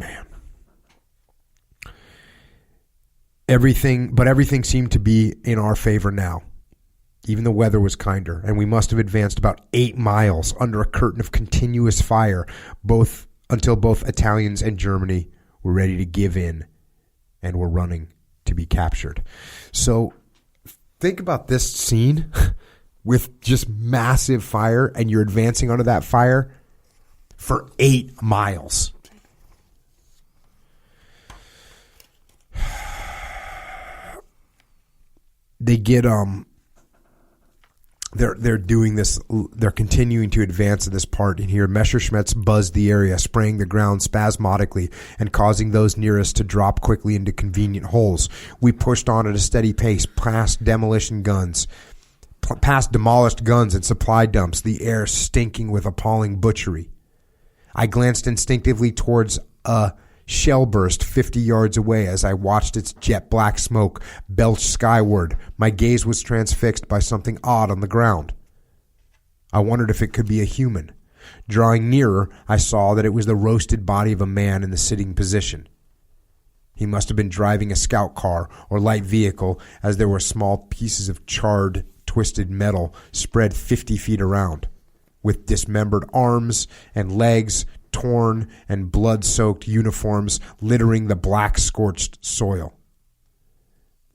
Man. Everything seemed to be in our favor now. Even the weather was kinder, and we must have advanced about 8 miles under a curtain of continuous fire, until both Italians and Germany were ready to give in and were running to be captured. So think about this scene with just massive fire, and you're advancing under that fire for 8 miles. They get they're doing this. They're continuing to advance in this part in here. Messerschmitts buzzed the area, spraying the ground spasmodically and causing those near us to drop quickly into convenient holes. We pushed on at a steady pace, past demolished guns and supply dumps, the air stinking with appalling butchery. I glanced instinctively towards a shell burst 50 yards away as I watched its jet black smoke belch skyward. My gaze was transfixed by something odd on the ground. I wondered if it could be a human. Drawing nearer, I saw that it was the roasted body of a man in the sitting position. He must have been driving a scout car or light vehicle, as there were small pieces of charred, twisted metal spread 50 feet around, with dismembered arms and legs, torn and blood-soaked uniforms littering the black scorched soil.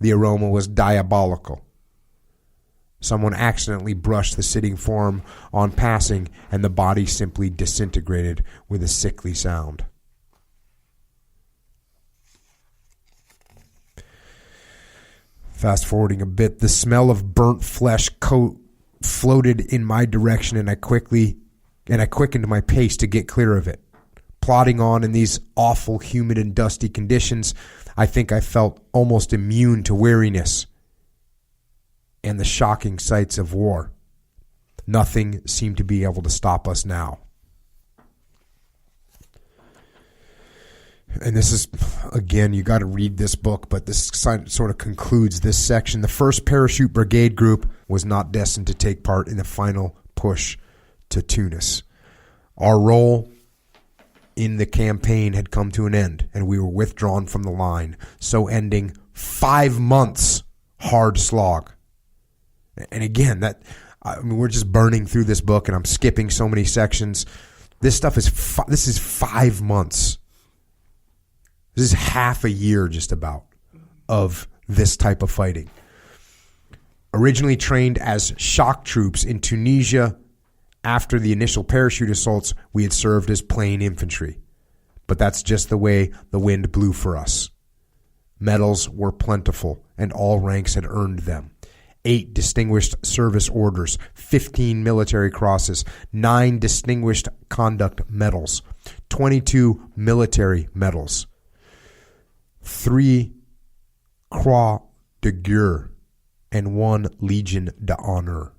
The aroma was diabolical. Someone accidentally brushed the sitting form on passing, and the body simply disintegrated with a sickly sound. Fast forwarding a bit, the smell of burnt flesh floated in my direction, and I quickened my pace to get clear of it. Plodding on in these awful, humid and dusty conditions, I think I felt almost immune to weariness and the shocking sights of war. Nothing seemed to be able to stop us now. And this is, again, you got to read this book, but this sort of concludes this section. The 1st Parachute Brigade Group was not destined to take part in the final push to Tunis. Our role in the campaign had come to an end, and we were withdrawn from the line, so ending 5 months hard slog. And again, we're just burning through this book, and I'm skipping so many sections. This stuff is this is 5 months. This is half a year, just about, of this type of fighting. Originally trained as shock troops in Tunisia, after the initial parachute assaults, we had served as plain infantry. But that's just the way the wind blew for us. Medals were plentiful, and all ranks had earned them. 8 distinguished service orders, 15 military crosses, 9 distinguished conduct medals, 22 military medals, 3 Croix de Guerre, and 1 Legion d'Honneur.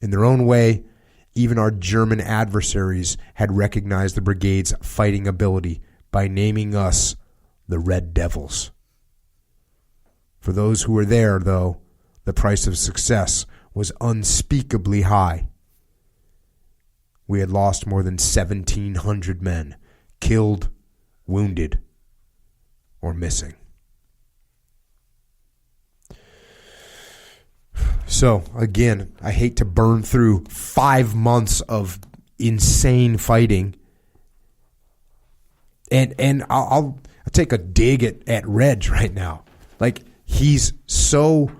In their own way, even our German adversaries had recognized the brigade's fighting ability by naming us the Red Devils. For those who were there, though, the price of success was unspeakably high. We had lost more than 1,700 men, killed, wounded, or missing. So, again, I hate to burn through 5 months of insane fighting. And I'll take a dig at Reg right now. Like, he's so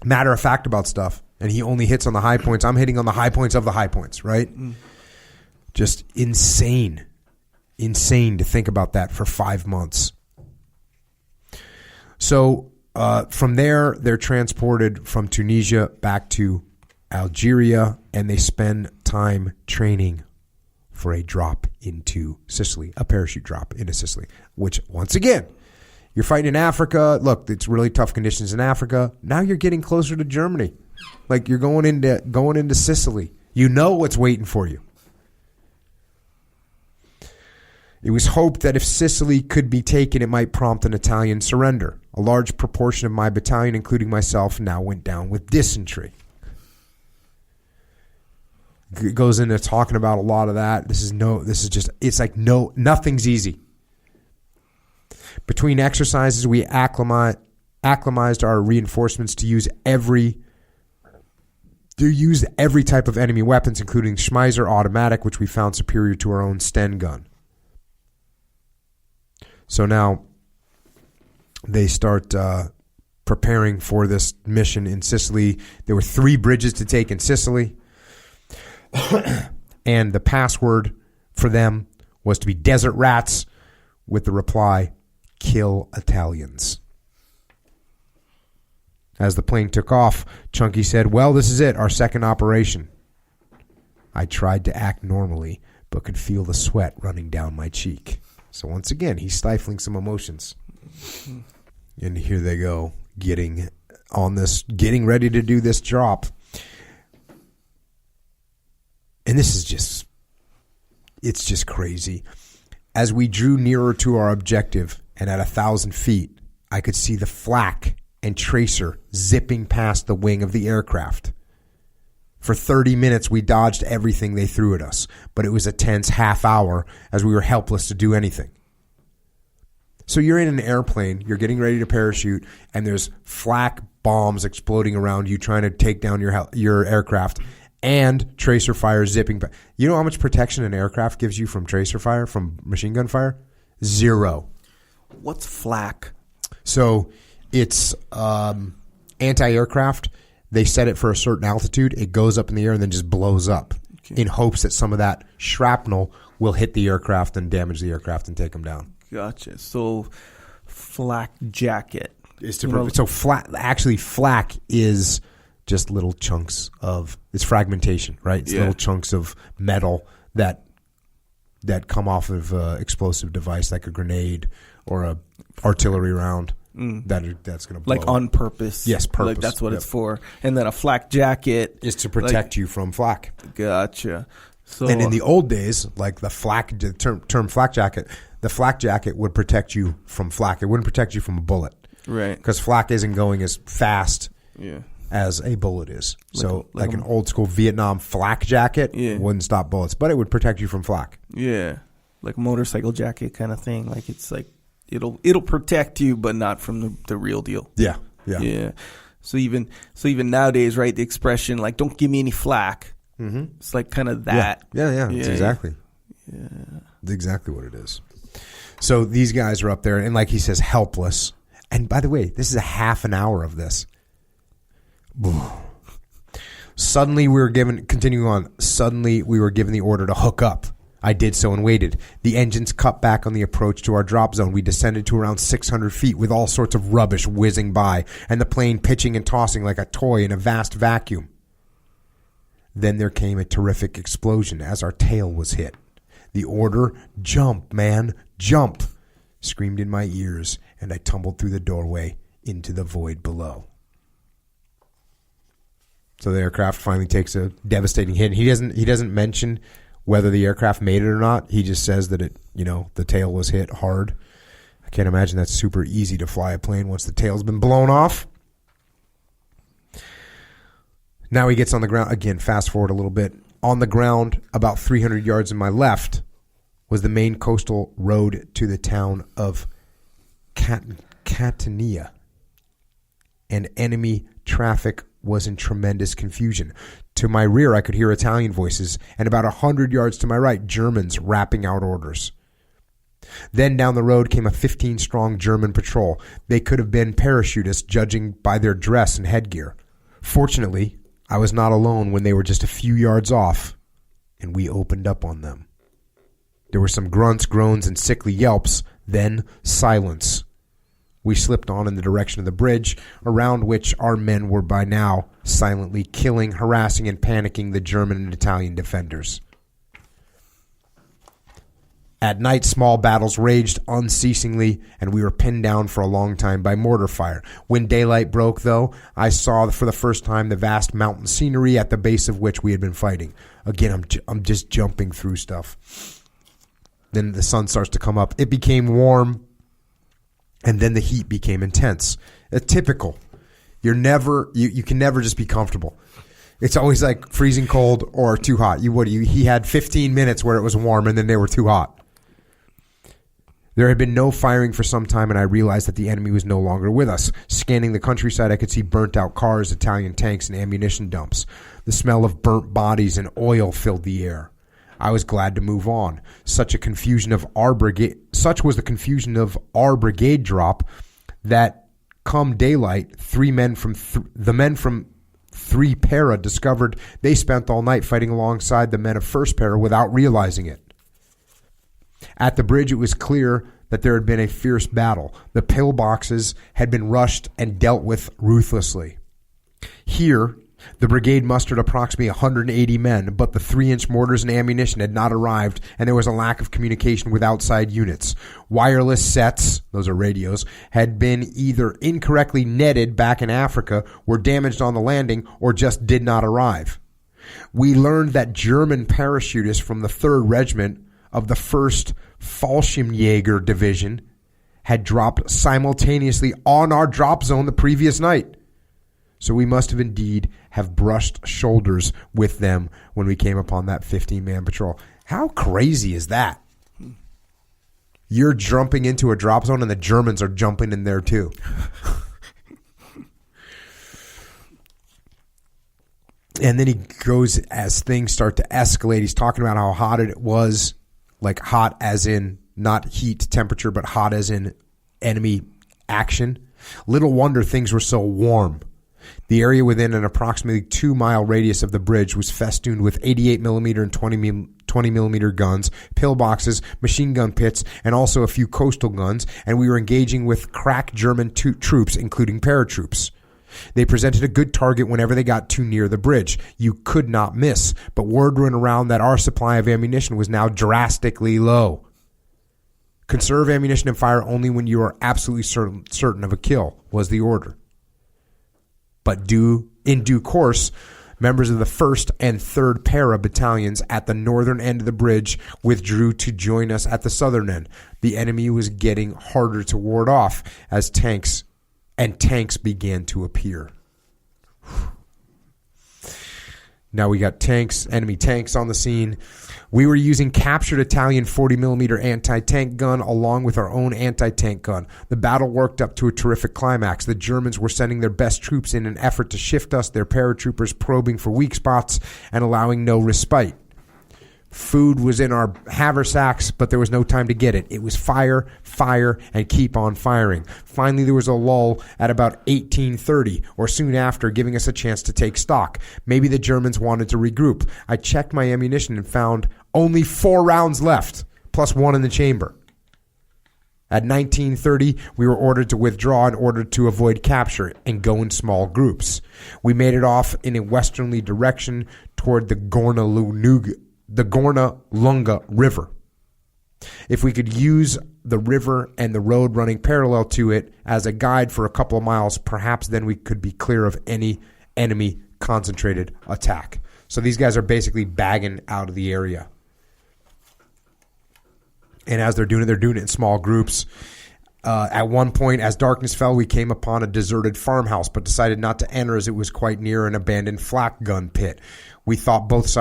matter of fact about stuff, and he only hits on the high points. I'm hitting on the high points of the high points, right? Just insane. Insane to think about that for 5 months. So, from there, they're transported from Tunisia back to Algeria, and they spend time training for a drop into Sicily, a parachute drop into Sicily, which, once again, you're fighting in Africa. Look, it's really tough conditions in Africa. Now you're getting closer to Germany. Like, you're going into Sicily. You know what's waiting for you. It was hoped that if Sicily could be taken, it might prompt an Italian surrender. A large proportion of my battalion, including myself, now went down with dysentery. goes into talking about a lot of that. Nothing's easy. Between exercises, we acclimatized our reinforcements to use every type of enemy weapons, including Schmeiser automatic, which we found superior to our own Sten gun. So now they start preparing for this mission in Sicily. There were 3 bridges to take in Sicily. And the password for them was to be desert rats, with the reply, kill Italians. As the plane took off, Chunky said, well, this is it, our second operation. I tried to act normally, but could feel the sweat running down my cheek. So once again, he's stifling some emotions. And here they go, getting ready to do this drop. And this is it's just crazy. As we drew nearer to our objective, and at 1,000 feet, I could see the flak and tracer zipping past the wing of the aircraft. For 30 minutes, we dodged everything they threw at us, but it was a tense half hour as we were helpless to do anything. So you're in an airplane, you're getting ready to parachute, and there's flak bombs exploding around you trying to take down your aircraft, and tracer fire zipping back. You know how much protection an aircraft gives you from tracer fire, from machine gun fire? 0. What's flak? So it's anti-aircraft. They set it for a certain altitude. It goes up in the air and then just blows up in hopes that some of that shrapnel will hit the aircraft and damage the aircraft and take them down. Gotcha. So flak jacket. Flak is just little chunks of, it's fragmentation, right? It's little chunks of metal that come off of an explosive device like a grenade or a artillery round. That's going to blow. Like on purpose. Yes, purpose. Like that's what it's for. And then a flak jacket is to protect you from flak. Gotcha. So, and in the old days, like the term flak jacket, the flak jacket would protect you from flak. It wouldn't protect you from a bullet. Right. Because flak isn't going as fast as a bullet is. So like an old school Vietnam flak jacket wouldn't stop bullets, but it would protect you from flak. Yeah. Like a motorcycle jacket kind of thing. Like it's like it'll protect you, but not from the real deal. Yeah. So even nowadays, right? The expression like "don't give me any flack." Mm-hmm. It's like kind of that. Yeah. It's exactly. Yeah. It's exactly what it is. So these guys are up there, and like he says, helpless. And by the way, this is a half an hour of this. Suddenly we were given the order to hook up. I did so and waited. The engines cut back on the approach to our drop zone. We descended to around 600 feet with all sorts of rubbish whizzing by and the plane pitching and tossing like a toy in a vast vacuum. Then there came a terrific explosion as our tail was hit. The order, "Jump, man, jump," screamed in my ears, and I tumbled through the doorway into the void below. So the aircraft finally takes a devastating hit. He doesn't mention whether the aircraft made it or not. He just says that the tail was hit hard. I can't imagine that's super easy to fly a plane once the tail's been blown off. Now he gets on the ground. Again, fast forward a little bit. On the ground, about 300 yards to my left, was the main coastal road to the town of Catania. And enemy traffic was in tremendous confusion. To my rear, I could hear Italian voices, and about 100 yards to my right, Germans rapping out orders. Then down the road came a 15-strong German patrol. They could have been parachutists, judging by their dress and headgear. Fortunately, I was not alone when they were just a few yards off, and we opened up on them. There were some grunts, groans, and sickly yelps, then silence. We slipped on in the direction of the bridge, around which our men were by now silently killing, harassing, and panicking the German and Italian defenders. At night, small battles raged unceasingly, and we were pinned down for a long time by mortar fire. When daylight broke, though, I saw for the first time the vast mountain scenery at the base of which we had been fighting. Again, I'm just jumping through stuff. Then the sun starts to come up. It became warm, and then the heat became intense. Typical. You can never just be comfortable. It's always like freezing cold or too hot. He had 15 minutes where it was warm and then they were too hot. There had been no firing for some time, and I realized that the enemy was no longer with us. Scanning the countryside, I could see burnt-out cars, Italian tanks, and ammunition dumps. The smell of burnt bodies and oil filled the air. I was glad to move on. Such was the confusion of our brigade drop that, come daylight, the men from 3 Para discovered they spent all night fighting alongside the men of 1st Para without realizing it. At the bridge, it was clear that there had been a fierce battle. The pillboxes had been rushed and dealt with ruthlessly. Here, the brigade mustered approximately 180 men, but the 3-inch mortars and ammunition had not arrived, and there was a lack of communication with outside units. Wireless sets, those are radios, had been either incorrectly netted back in Africa, were damaged on the landing, or just did not arrive. We learned that German parachutists from the 3rd Regiment of the 1st Fallschirmjäger Division had dropped simultaneously on our drop zone the previous night. So we must have indeed have brushed shoulders with them when we came upon that 15-man patrol. How crazy is that? You're jumping into a drop zone and the Germans are jumping in there too. And then he goes, as things start to escalate, he's talking about how hot it was. Like hot as in not heat temperature, but hot as in enemy action. Little wonder things were so warm. The area within an approximately 2-mile radius of the bridge was festooned with 88mm and 20mm guns, pillboxes, machine gun pits, and also a few coastal guns, and we were engaging with crack German troops, including paratroops. They presented a good target whenever they got too near the bridge. You could not miss, but word went around that our supply of ammunition was now drastically low. Conserve ammunition and fire only when you are absolutely certain of a kill, was the order. But in due course, members of the 1st and 3rd Para battalions at the northern end of the bridge withdrew to join us at the southern end. The enemy was getting harder to ward off as tanks began to appear. Now we got enemy tanks on the scene. We were using captured Italian 40mm anti-tank gun along with our own anti-tank gun. The battle worked up to a terrific climax. The Germans were sending their best troops in an effort to shift us, their paratroopers probing for weak spots and allowing no respite. Food was in our haversacks, but there was no time to get it. It was fire, and keep on firing. Finally, there was a lull at about 18:30, or soon after, giving us a chance to take stock. Maybe the Germans wanted to regroup. I checked my ammunition and found only 4 rounds left, plus 1 in the chamber. At 19:30, we were ordered to withdraw in order to avoid capture and go in small groups. We made it off in a westerly direction toward the Gorna Lunga River. If we could use the river and the road running parallel to it as a guide for a couple of miles, perhaps then we could be clear of any enemy concentrated attack. So these guys are basically bagging out of the area. And as they're doing it in small groups. At one point, as darkness fell, we came upon a deserted farmhouse, but decided not to enter as it was quite near an abandoned flak gun pit. We thought both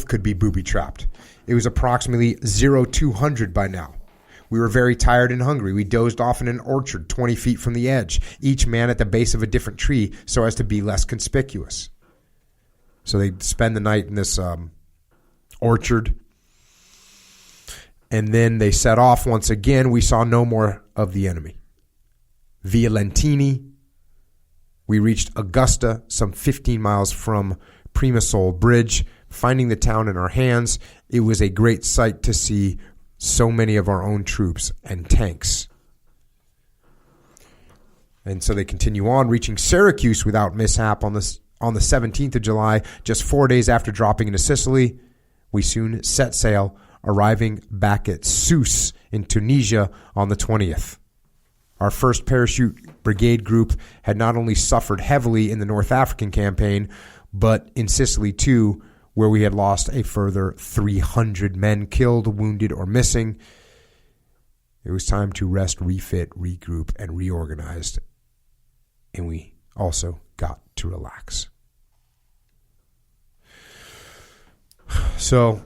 could be booby-trapped. It was approximately 0200 by now. We were very tired and hungry. We dozed off in an orchard 20 feet from the edge, each man at the base of a different tree so as to be less conspicuous. So they spend the night in this orchard. And then they set off once again. We saw no more of the enemy. Via Lentini, we reached Augusta, some 15 miles from Primasole Bridge. Finding the town in our hands, it was a great sight to see so many of our own troops and tanks. And so they continue on, reaching Syracuse without mishap on the 17th of July, just 4 days after dropping into Sicily. We soon set sail, arriving back at Sousse in Tunisia on the 20th. Our 1st Parachute Brigade group had not only suffered heavily in the North African campaign, but in Sicily too, where we had lost a further 300 men killed, wounded, or missing. It was time to rest, refit, regroup, and reorganize. And we also got to relax. So